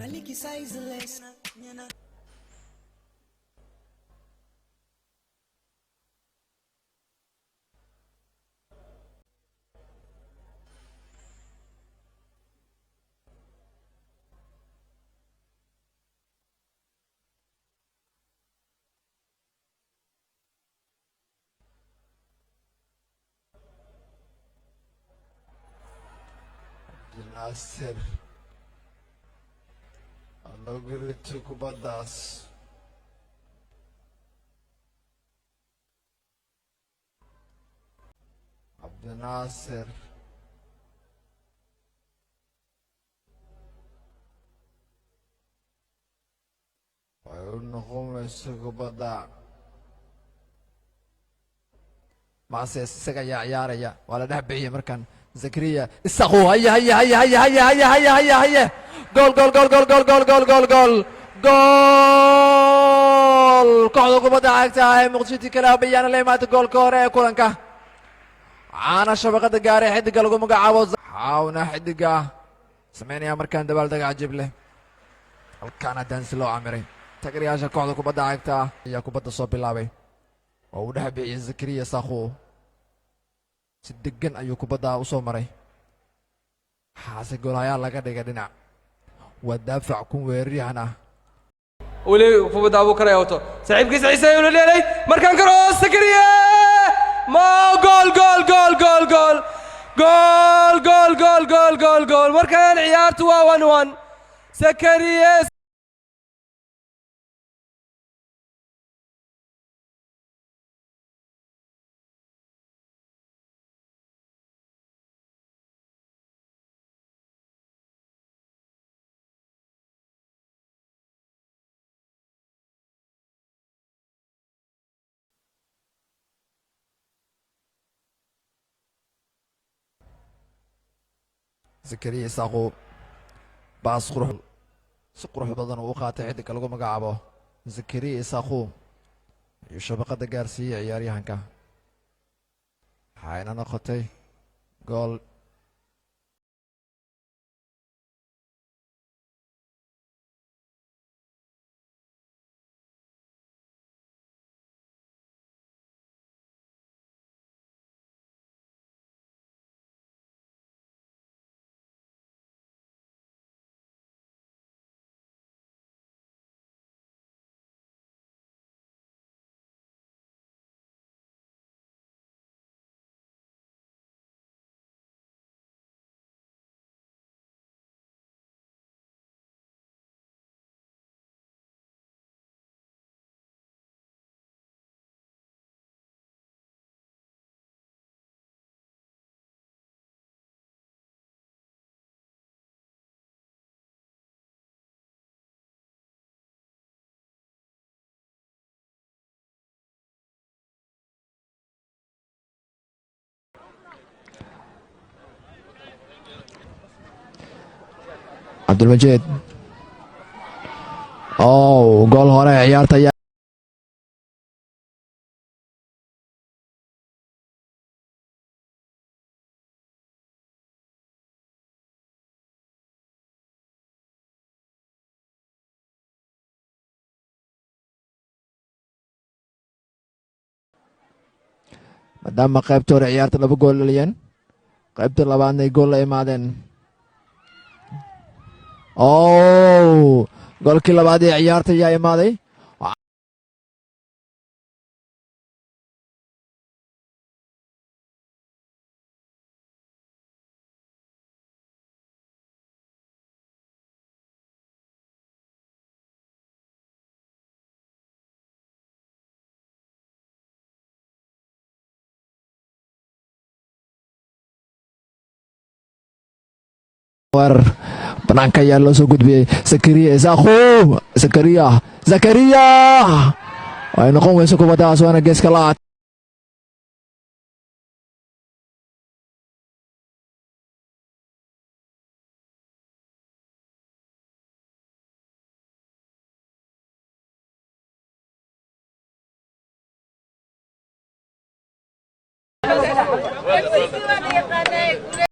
Maliki sizeless. Nasir anagirito kubaddaas Abdinasir way u noqonaysa kubadda maase isaga ayaa ciyaaraya waa la dhex bixiyey markan زكريا استخو هيا هيا هيا هيا هيا هيا هيا هيا هيا جول جول جول جول جول جول جول جول جول جول كوحدة كبدا عاقتها مقدشتي كلا بيانا ليمات جول كوري كولنكا عانا شبكة قاري حدقة لقو مقعبو حاونا حدقة سمعني يا مركان دبال دقا عجيب له الكانا دانسلو عمري تقرياشا كوحدة كبدا عاقتها يا كبدا صوب اللابي ودحبي زكريا ساخو si degan ayuu kubadda u soo maray xaase golayaal laga dhigay dhinac waa daafac kun weeraryahan ah ولي فبدا ابو كره اوتو صاحب كيس عيسى يقول لي مركان كروس زكريا ما جول جول جول جول جول جول جول جول جول جول جول مركان عيارته 1-1 زكريا زكريا ساقو باص قروح سقروح بدن uu qaatay xidig lagu magacaabo زكريا ساقو iyo shabaqada gaarsiiyay ciyaaryahanka waxayna noqotay gool عبد المجيد جول هوري عيارتا maadaama qaybta hore ciyaarta laba gool dhaliyeen qaybta labaadna ay gool la imaadeen goolkii labaad ee ciyaarta ayaa imaaday banaanka ayaa loo soo gudbiyey Zakaria Isaqo Zakaria ay noqon weyso kubadaas waana geeska laad